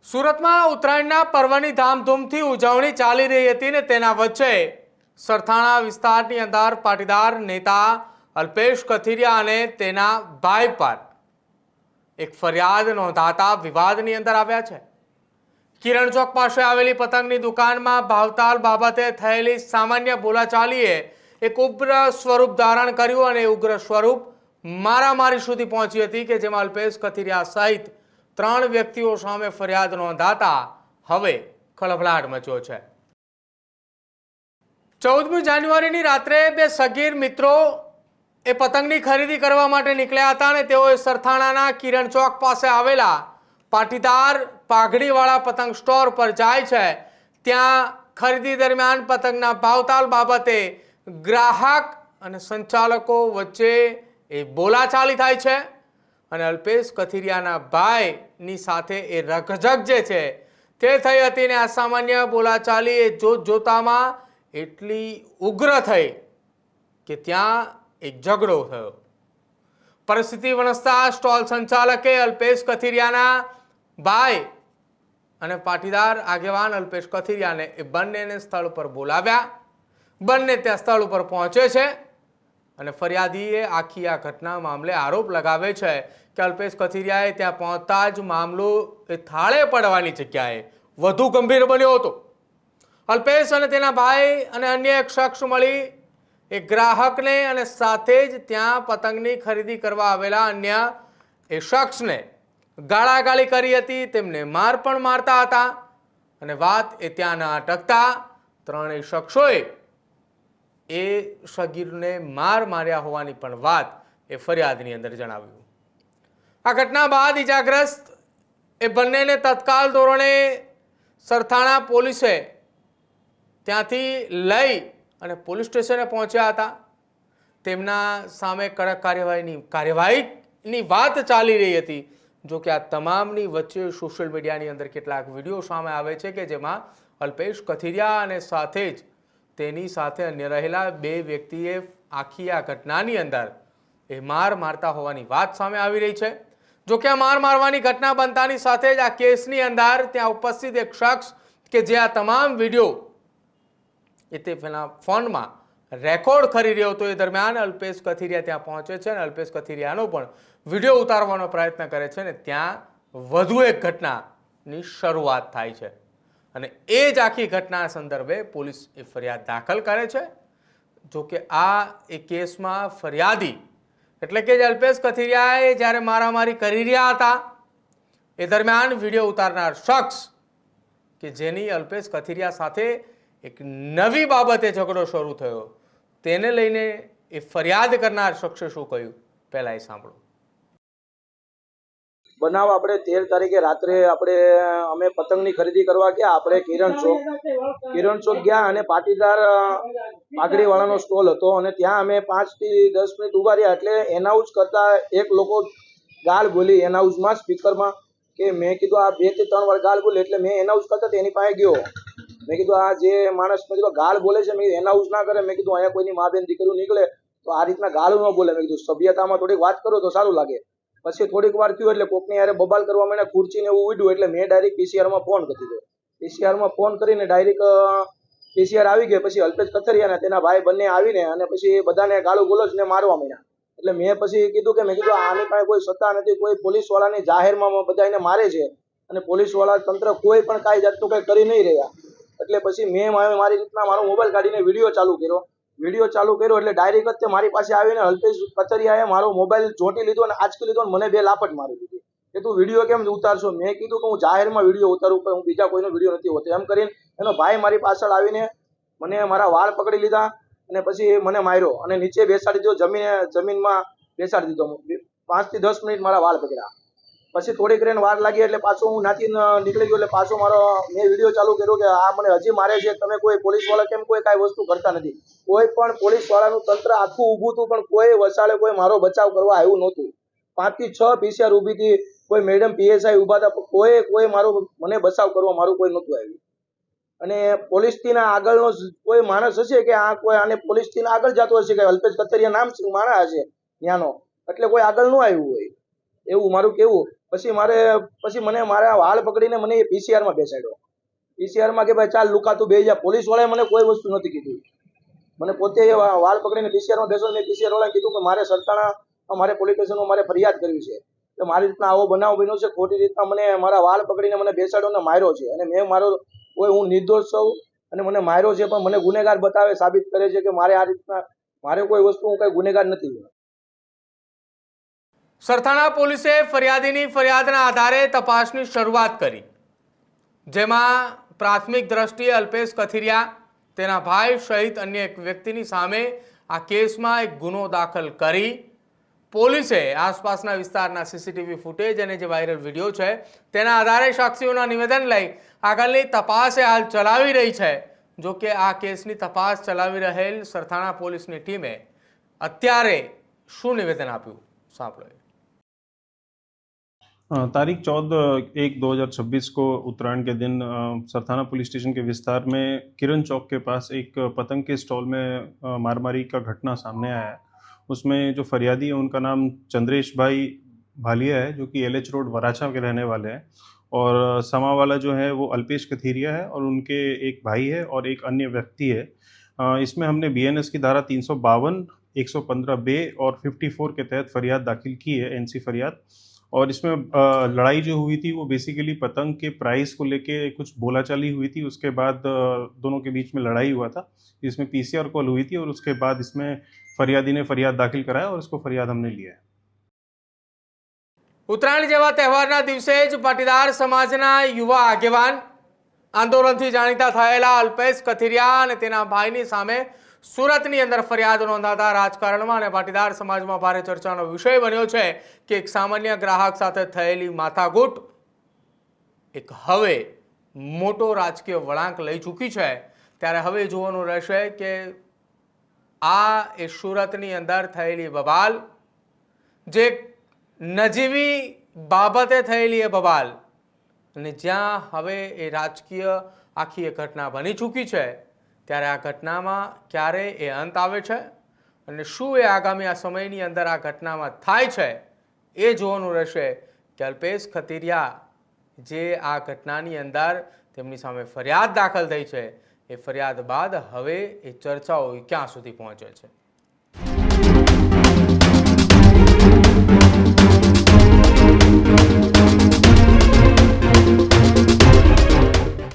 સુરતમાં ઉત્તરાયણના પર્વની ધામધૂમથી ઉજવણી ચાલી રહી હતી ને તેના વચ્ચે સરથાણા વિસ્તારની અંદર પાટીદાર નેતા અલ્પેશ કથિરિયા અને તેના ભાઈ પર એક ફરિયાદ નોંધાતા વિવાદની અંદર આવ્યા છે। કિરણ ચોક પાસે આવેલી પતંગની દુકાનમાં ભાવતાલ બાબતે થયેલી સામાન્ય બોલાચાલીએ એક ઉગ્ર સ્વરૂપ ધારણ કર્યું અને ઉગ્ર સ્વરૂપ મારામારી સુધી પહોંચી હતી કે જેમાં અલ્પેશ કથિરિયા સહિત 3 વ્યક્તિઓ સામે ફરિયાદ નોંધાતા હવે ખળભળાટ મચ્યો છે। 14મી જાન્યુઆરીની રાત્રે બે સગીર મિત્રો એ પતંગની ખરીદી કરવા માટે નીકળ્યા હતા અને તેઓએ સરથાણાના કિરણ ચોક પાસે આવેલા પાટીદાર પાઘડીવાળા પતંગ સ્ટોર પર જાય છે। ત્યાં ખરીદી દરમિયાન પતંગના ભાવતાલ બાબતે ગ્રાહક અને સંચાલકો વચ્ચે એ બોલાચાલી થાય છે અને અલ્પેશ કથિરિયાના ભાઈની સાથે એ રકઝક જે છે તે થઈ હતી ને અસામાન્ય બોલાચાલી એ જોતામાં એટલી ઉગ્ર થઈ કે ત્યાં એક ઝઘડો થયો। પરિસ્થિતિ વણસતા સ્ટોલ સંચાલકે અલ્પેશ કથિરિયાના ભાઈ અને પાટીદાર આગેવાન અલ્પેશ કથિરિયાને એ બંનેને સ્થળ પર બોલાવ્યા। બંને ત્યાં સ્થળ ઉપર પહોંચે છે અને ફરિયાદીએ આખી આ ઘટના મામલે આરોપ લગાવે છે કે અલ્પેશ કથિરિયાએ ત્યાં પહોંચતા જ મામલો એ થાળે પડવાની જગ્યાએ વધુ ગંભીર બન્યો હતો। અલ્પેશ અને તેના ભાઈ અને અન્ય એક શખ્સ મળી એક ગ્રાહકને અને સાથે જ ત્યાં પતંગની ખરીદી કરવા આવેલા અન્ય એ શખ્સને ગાળાગાળી કરી હતી, તેમને માર પણ મારતા હતા અને વાત એ ત્યાં ન અટકતા 3 શખ્સોએ એ સગીરને માર્યા હોવાની પણ વાત એ ફરિયાદની અંદર જણાવ્યું। આ ઘટના બાદ ઇજાગ્રસ્ત એ બંનેને તત્કાલ ધોરણે સરથાણા પોલીસે ત્યાંથી લઈ અને પોલીસ સ્ટેશને પહોંચ્યા હતા। તેમના સામે કડક કાર્યવાહીની વાત ચાલી રહી હતી। જો કે આ તમામની વચ્ચે સોશિયલ મીડિયાની અંદર કેટલાક વિડીયો સામે આવે છે કે જેમાં અલ્પેશ કથિરિયા અને સાથે જ તેની સાથે અન્ય રહેલા 2 વ્યક્તિએ આખી આ ઘટનાની અંદર એ મારતા હોવાની વાત સામે આવી રહી છે। જો કે આ મારવાની ઘટના બનતાની સાથે જ આ કેસની અંદર ત્યાં ઉપસ્થિત એક શખ્સ કે જે આ તમામ વિડીયો એ તે પેલા ફોનમાં રેકોર્ડ કરી રહ્યો હતો, એ દરમિયાન અલ્પેશ કથિરિયા ત્યાં પહોંચે છે અને અલ્પેશ કથિરિયાનો પણ વિડીયો ઉતારવાનો પ્રયત્ન કરે છે ને ત્યાં વધુ એક ઘટનાની શરૂઆત થાય છે અને એ જ આખી ઘટના સંદર્ભે પોલીસ એ ફરિયાદ દાખલ કરે છે। જો કે આ એ કેસમાં ફરિયાદી એટલે કે અલ્પેશ કથિરિયાએ જ્યારે મારામારી કરી રહ્યા હતા એ દરમિયાન વિડીયો ઉતારનાર શખ્સ કે જેની અલ્પેશ કથિરિયા સાથે એક નવી બાબતે ઝઘડો શરૂ થયો તેને લઈને એ ફરિયાદ કરનાર શખ્સે શું કહ્યું પહેલા એ સાંભળો। બનાવ આપણે 13 તારીખે રાત્રે અમે પતંગની ખરીદી કરવા ગયા। આપણે કિરણ ચોક ગયા અને પાટીદાર પાઘડી વાળાનો સ્ટોલ હતો અને ત્યાં અમે 5 થી 10 મિનિટ ઉભા રહ્યા। એટલે એનાઉન્સ કરતા એક લોકો ગાળ બોલી એનાઉન્સમાં સ્પીકરમાં કે મેં કીધું આ 2 થી 3 વાર ગાળ બોલી એટલે મેં એનાઉન્સ કરતા તેની પાસે ગયો। મેં કીધું આ જે માણસ મેં કીધું ગાળ બોલે છે, મેં એનાઉન્સ ના કરે, મેં કીધું અહીંયા કોઈની મા બેન દીકરીઓ નીકળે તો આ રીતના ગાળ ન બોલે, મેં કીધું સભ્યતામાં થોડીક વાત કરો તો સારું લાગે। પછી થોડીક વાર થયું એટલે કોકની યારે બબાલ કરવા માંડ્યા, ખુરચીને એવું ઉડ્યું એટલે મેં ડાયરેક્ટ પીસીઆરમાં ફોન કરી દીધો। પીસીઆરમાં ફોન કરીને ડાયરેક્ટ પીસીઆર આવી ગઈ। પછી અલ્પેશ કથિરિયા અને તેના ભાઈ બંને આવીને અને પછી બધાને ગાળું બોલોચને મારવા માંડ્યા। એટલે મેં પછી કીધું કે આની પાસે કોઈ સત્તા નથી, કોઈ પોલીસ વાળાની જાહેરમાં બધાને મારે છે અને પોલીસ વાળા તંત્ર કોઈ પણ કાંઈ જાતનું કંઈ કરી નહીં રહ્યા। એટલે પછી મેં મારી રીતના મારો મોબાઈલ કાઢીને વિડીયો ચાલુ કર્યો એટલે ડાયરેક્ટ જ મારી પાસે આવીને અલ્પેશ કથિરિયાએ મારો મોબાઈલ ચોંટી લીધો અને આંચકી લીધો અને મને 2 લાપટ મારી દીધી કે તું વિડીયો કેમ ઉતારશો। મેં કીધું કે હું જાહેરમાં વિડીયો ઉતારું, પણ હું બીજા કોઈનો વિડીયો નથી હોતો। એમ કરીને એનો ભાઈ મારી પાછળ આવીને મને મારા વાળ પકડી લીધા અને પછી મને માર્યો અને નીચે બેસાડી દીધો, જમીનમાં બેસાડી દીધો। 5 થી 10 મિનિટ મારા વાળ પકડ્યા। પછી થોડીક રેન વાર લાગી એટલે પાછો હું નાથી નીકળી ગયો। એટલે પાછો મેં વિડીયો ચાલુ કર્યો કે આ મને હજી મારે છે, તમે કોઈ પોલીસ વાળા કેમ કોઈ કાંઈ વસ્તુ કરતા નથી। કોઈ પણ પોલીસ વાળાનું તંત્ર આખું ઊભું હતું પણ કોઈ વસાડે કોઈ મારો બચાવ કરવા આવ્યું નહોતું। 5 થી 6 પીસીઆર ઊભી હતી, કોઈ મેડમ પીએસઆઈ ઊભા હતા, કોઈ મને બચાવ કરવા મારું કોઈ નહોતું આવ્યું। અને પોલીસથી આગળનો કોઈ માણસ હશે કે આ કોઈ આને પોલીસથી આગળ જતો હશે કે અલ્પેશ કથિરિયા નામ માણસ હશે ત્યાંનો, એટલે કોઈ આગળ ન આવ્યું હોય। એવું મારું કેવું. પછી મને મારા વાળ પકડીને મને એ પીસીઆરમાં બેસાડ્યો. પીસીઆરમાં કે ભાઈ ચાલ લુકા તું બેસી જા. પોલીસ વાળાએ મને કોઈ વસ્તુ નથી કીધું. મને પોતે વાળ પકડીને પીસીઆરમાં બેસો. મેં પીસીઆર વાળાને કીધું કે મારે સરતાણા મારે પોલીસ સ્ટેશનમાં મારે ફરિયાદ કરવી છે કે મારી રીતના આવો બનાવ બન્યો છે. ખોટી રીતના મને મારા વાળ પકડીને મને બેસાડ્યો ને માર્યો છે. અને મેં મારો હું નિર્દોષ છું અને મને માર્યો છે, પણ મને ગુનેગાર બતાવે, સાબિત કરે છે કે મારે આ રીતના મારે કોઈ વસ્તુ હું કઈ ગુનેગાર નથી. સરથાણા પોલીસે ફરિયાદીની ફરિયાદના આધારે તપાસની શરૂઆત કરી, જેમાં પ્રાથમિક દ્રષ્ટિએ અલ્પેશ કથિરિયા, તેના ભાઈ સહિત અન્ય એક વ્યક્તિની સામે આ કેસમાં એક ગુનો દાખલ કરી પોલીસે આસપાસના વિસ્તારના સીસીટીવી ફૂટેજ અને જે વાયરલ વિડીયો છે તેના આધારે સાક્ષીઓના નિવેદન લઈ આગળની તપાસ હાલ ચલાવી રહી છે. જો કે આ કેસની તપાસ ચલાવી રહેલ સરથાણા પોલીસની ટીમે અત્યારે શું નિવેદન આપ્યું સાંભળો. तारीख 14/1/2026 को उत्तरायण के दिन सरथाना पुलिस स्टेशन के विस्तार में किरण चौक के पास एक पतंग के स्टॉल में मारामारी का घटना सामने आया है. उसमें जो फरियादी है उनका नाम चंद्रेश भाई भालिया है, जो कि LH रोड वराछा के रहने वाले हैं. और समा वाला जो है वो अल्पेश कथीरिया है और उनके एक भाई है और एक अन्य व्यक्ति है. इसमें हमने BNS की धारा 352, 115B और 54 के तहत फरियाद दाखिल की है, NC फरियाद. और इसमें लड़ाई जो हुई थी वो बेसिकली पतंग के प्राइस को लेके कुछ बोलाचाली हुई थी. उसके बाद दोनों के बीच में लड़ाई हुआ था, इसमें PCR कॉल हुई थी और उसके बाद इसमें फरियादी ने फरियाद दाखिल कराया और इसको फरियाद हमने लिया है. ઉત્તરાયણ જેવા તહેવારના દિવસે જ પાટીદાર સમાજના યુવા આગેવાન, આંદોલનથી જાણીતા થયેલા અલ્પેશ કથિરિયા અને તેના ભાઈની સામે સુરતની અંદર ફરિયાદ નોંધાતા રાજકારણમાં અને પાટીદાર સમાજમાં ભારે ચર્ચાનો વિષય બન્યો છે કે એક સામાન્ય ગ્રાહક સાથે થયેલી માથાકૂટ એક હવે મોટો રાજકીય વળાંક લઈ ચૂકી છે. ત્યારે હવે જોવાનું રહેશે કે આ એ સુરતની અંદર થયેલી બબાલ, જે નજીવી બાબતે થયેલી એ બબાલ, અને જ્યાં હવે એ રાજકીય આખી એ ઘટના બની ચૂકી છે, ત્યારે આ ઘટનામાં ક્યારે એ અંત આવે છે અને શું એ આગામી આ સમયની અંદર આ ઘટનામાં થાય છે એ જોવાનું રહેશે કે અલ્પેશ કથિરિયા જે આ ઘટનાની અંદર તેમની સામે ફરિયાદ દાખલ થઈ છે એ ફરિયાદ બાદ હવે એ ચર્ચાઓ ક્યાં સુધી પહોંચે છે.